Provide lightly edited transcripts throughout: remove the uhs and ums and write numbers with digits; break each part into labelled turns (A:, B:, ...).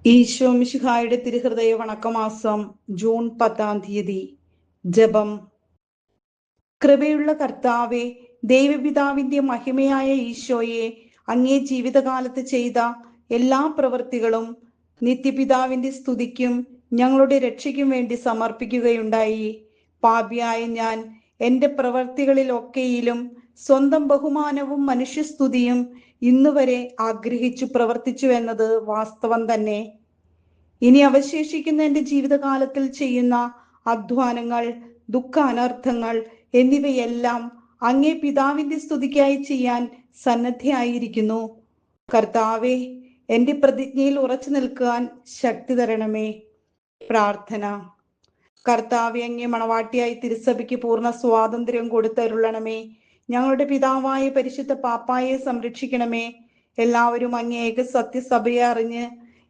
A: ഈശോ മിശിഹായുടെ തിരുഹൃദയ വണക്കമാസം ജൂൺ 10 ജപം. കൃപയുള്ള കർത്താവെ, ദൈവപിതാവിന്റെ മഹിമയായ ഈശോയെ, അങ്ങേ ജീവിതകാലത്ത് ചെയ്ത എല്ലാ പ്രവൃത്തികളും നിത്യപിതാവിന്റെ സ്തുതിക്കും ഞങ്ങളുടെ രക്ഷയ്ക്കും വേണ്ടി സമർപ്പിക്കുകയുണ്ടായി. പാപിയായ ഞാൻ എൻ്റെ പ്രവൃത്തികളിലൊക്കെയിലും സ്വന്തം ബഹുമാനവും മനുഷ്യസ്തുതിയും ഇന്നുവരെ ആഗ്രഹിച്ചു പ്രവർത്തിച്ചു എന്നത് വാസ്തവം തന്നെ. ഇനി അവശേഷിക്കുന്ന എൻ്റെ ജീവിതകാലത്തിൽ ചെയ്യുന്ന അധ്വാനങ്ങൾ, ദുഃഖ അനർത്ഥങ്ങൾ എന്നിവയെല്ലാം അങ്ങേ പിതാവിന്റെ സ്തുതിക്കായി ചെയ്യാൻ സന്നദ്ധയായിരിക്കുന്നു. കർത്താവെ, എൻ്റെ പ്രതിജ്ഞയിൽ ഉറച്ചു നിൽക്കാൻ ശക്തി തരണമേ. പ്രാർത്ഥന. കർത്താവെ, അങ്ങേ മണവാട്ടിയായി തിരുസഭയ്ക്ക് പൂർണ്ണ സ്വാതന്ത്ര്യം കൊടുത്തരുളണമേ. ഞങ്ങളുടെ പിതാവായ പരിശുദ്ധ പാപ്പായെ സംരക്ഷിക്കണമേ. എല്ലാവരും അങ്ങേ ഏക സത്യസഭയെ അറിഞ്ഞ്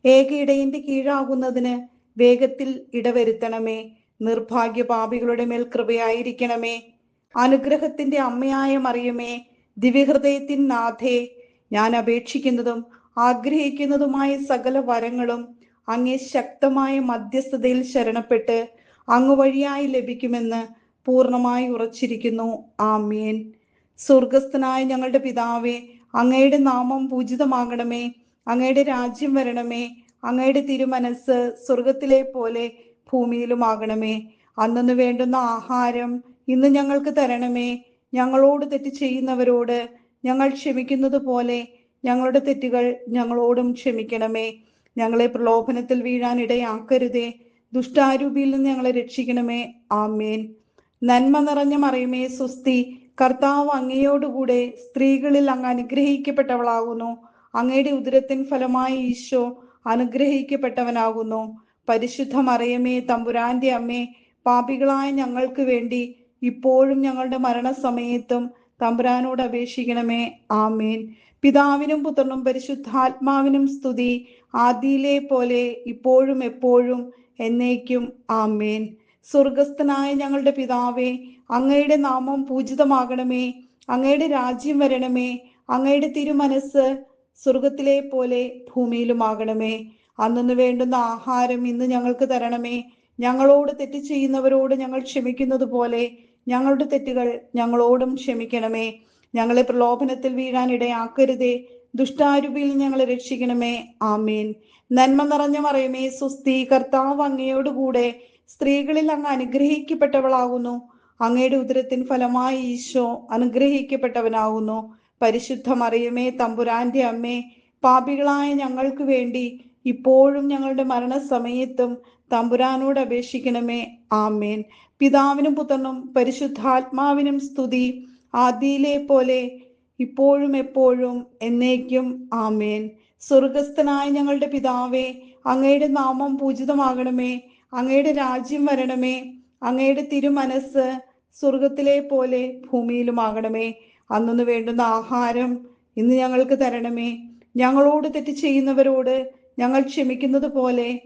A: ഏക ഇടയന്റെ കീഴാകുന്നതിന് വേഗത്തിൽ ഇടവരുത്തണമേ. നിർഭാഗ്യ പാപികളുടെ മേൽ കൃപയായിരിക്കണമേ. അനുഗ്രഹത്തിന്റെ അമ്മയായ മറിയമേ, ദിവ്യഹൃദയത്തിൻ നാഥേ, ഞാൻ അപേക്ഷിക്കുന്നതും ആഗ്രഹിക്കുന്നതുമായ സകല വരങ്ങളും അങ്ങേ ശക്തമായ മധ്യസ്ഥതയിൽ ശരണപ്പെട്ട് അങ്ങ് വഴിയായി ലഭിക്കുമെന്ന് പൂർണ്ണമായി ഉറച്ചിരിക്കുന്നു. ആമേൻ. സ്വർഗസ്ഥനായ ഞങ്ങളുടെ പിതാവേ, അങ്ങയുടെ നാമം പൂജിതമാകണമേ. അങ്ങയുടെ രാജ്യം വരണമേ. അങ്ങയുടെ തിരുമനസ് സ്വർഗത്തിലെ പോലെ ഭൂമിയിലുമാകണമേ. അന്നു വേണ്ടുന്ന ആഹാരം ഇന്ന് ഞങ്ങൾക്ക് തരണമേ. ഞങ്ങളോട് തെറ്റ് ചെയ്യുന്നവരോട് ഞങ്ങൾ ക്ഷമിക്കുന്നത് പോലെ ഞങ്ങളുടെ തെറ്റുകൾ ഞങ്ങളോടും ക്ഷമിക്കണമേ. ഞങ്ങളെ പ്രലോഭനത്തിൽ വീഴാൻ ഇടയാക്കരുതേ. ദുഷ്ടാരൂപിയിൽ നിന്ന് ഞങ്ങളെ രക്ഷിക്കണമേ. ആമേൻ. നന്മ നിറഞ്ഞ മറിയമേ, സ്വസ്തി. കർത്താവ് അങ്ങയോടുകൂടെ സ്ത്രീകളിൽ അങ്ങ് അനുഗ്രഹിക്കപ്പെട്ടവളാകുന്നു. അങ്ങയുടെ ഉദരത്തിൻ ഫലമായി ഈശോ അനുഗ്രഹിക്കപ്പെട്ടവനാകുന്നു. പരിശുദ്ധ മറിയമേ, തമ്പുരാന്റെ അമ്മേ, പാപികളായ ഞങ്ങൾക്ക് വേണ്ടി ഇപ്പോഴും ഞങ്ങളുടെ മരണസമയത്തും തമ്പുരാനോട് അപേക്ഷിക്കണമേ. ആമേൻ. പിതാവിനും പുത്രനും പരിശുദ്ധാത്മാവിനും സ്തുതി, ആദിയിലെ പോലെ ഇപ്പോഴും എപ്പോഴും എന്നേക്കും. ആമേൻ. സ്വർഗസ്ഥനായ ഞങ്ങളുടെ പിതാവേ, അങ്ങയുടെ നാമം പൂജിതമാകണമേ. അങ്ങയുടെ രാജ്യം വരണമേ. അങ്ങയുടെ തിരുമനസ് സ്വർഗത്തിലെ പോലെ ഭൂമിയിലുമാകണമേ. അന്നു വേണ്ടുന്ന ആഹാരം ഇന്ന് ഞങ്ങൾക്ക് തരണമേ. ഞങ്ങളോട് തെറ്റ് ചെയ്യുന്നവരോട് ഞങ്ങൾ ക്ഷമിക്കുന്നത് പോലെ ഞങ്ങളുടെ തെറ്റുകൾ ഞങ്ങളോടും ക്ഷമിക്കണമേ. ഞങ്ങളെ പ്രലോഭനത്തിൽ വീഴാൻ ഇടയാക്കരുതേ. ദുഷ്ടാരൂപിയിൽ ഞങ്ങളെ രക്ഷിക്കണമേ. ആമേൻ. നന്മ നിറഞ്ഞ മറിയമേ, സ്വസ്തി. കർത്താവ് അങ്ങയോടുകൂടെ സ്ത്രീകളിൽ അങ്ങ് അനുഗ്രഹിക്കപ്പെട്ടവളാകുന്നു. അങ്ങയുടെ ഉദരത്തിൻ ഫലമായി ഈശോ അനുഗ്രഹിക്കപ്പെട്ടവനാകുന്നു. പരിശുദ്ധ മറിയമേ, തമ്പുരാന്റെ അമ്മേ, പാപികളായ ഞങ്ങൾക്ക് വേണ്ടി ഇപ്പോഴും ഞങ്ങളുടെ മരണസമയത്തും തമ്പുരാനോട് അപേക്ഷിക്കണമേ. ആമേൻ. പിതാവിനും പുത്രനും പരിശുദ്ധാത്മാവിനും സ്തുതി, ആദിയിലെ പോലെ ഇപ്പോഴും എപ്പോഴും എന്നേക്കും. ആമേൻ. സ്വർഗസ്ഥനായ ഞങ്ങളുടെ പിതാവേ, അങ്ങയുടെ നാമം പൂജിതമാകണമേ. അങ്ങയുടെ രാജ്യം വരണമേ. അങ്ങയുടെ തിരുമനസ് സ്വർഗത്തിലെ പോലെ ഭൂമിയിലുമാകണമേ. അന്നു വേണ്ടുന്ന ആഹാരം ഇന്ന് ഞങ്ങൾക്ക് തരണമേ. ഞങ്ങളോട് തെറ്റ് ചെയ്യുന്നവരോട് ഞങ്ങൾ ക്ഷമിക്കുന്നത് പോലെ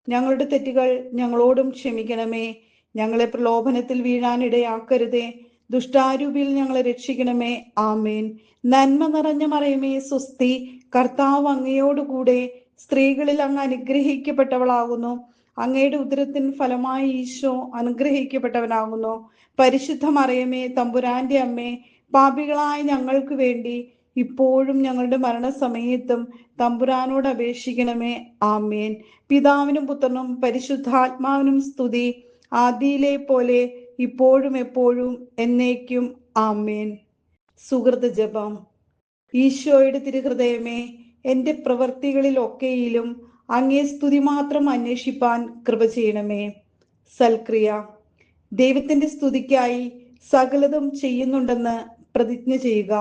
A: ഞങ്ങളുടെ തെറ്റുകൾ ഞങ്ങളോടും ക്ഷമിക്കണമേ. ഞങ്ങളെ പ്രലോഭനത്തിൽ വീഴാൻ ഇടയാക്കരുതേ. ദുഷ്ടാരൂപിയിൽ ഞങ്ങളെ രക്ഷിക്കണമേ. ആമേൻ. നന്മ നിറഞ്ഞ മറിയമേ, സ്വസ്തി. കർത്താവ് അങ്ങയോടുകൂടെ സ്ത്രീകളിൽ അങ്ങ് അനുഗ്രഹിക്കപ്പെട്ടവളാകുന്നു. അങ്ങയുടെ ഉദരത്തിൻ ഫലമായി ഈശോ അനുഗ്രഹിക്കപ്പെട്ടവനാകുന്നു. പരിശുദ്ധ മറിയമേ, തമ്പുരാന്റെ അമ്മേ, പാപികളായ ഞങ്ങൾക്ക് വേണ്ടി ഇപ്പോഴും ഞങ്ങളുടെ മരണസമയത്തും തമ്പുരാനോട് അപേക്ഷിക്കണമേ. ആമേൻ. പിതാവിനും പുത്രനും പരിശുദ്ധാത്മാവിനും സ്തുതി, ആദിയിലെ പോലെ ഇപ്പോഴും എപ്പോഴും എന്നേക്കും. ആമേൻ. സുഹൃത ജപം. ഈശോയുടെ തിരുഹൃദയമേ, എൻ്റെ പ്രവൃത്തികളിലൊക്കെയിലും അങ്ങേ സ്തുതി മാത്രം അന്വേഷിപ്പാൻ കൃപ ചെയ്യണമേ. സൽക്രിയ. ദൈവത്തിന്റെ സ്തുതിക്കായി സകലതും ചെയ്യുന്നുണ്ടെന്ന് പ്രതിജ്ഞ ചെയ്യുക.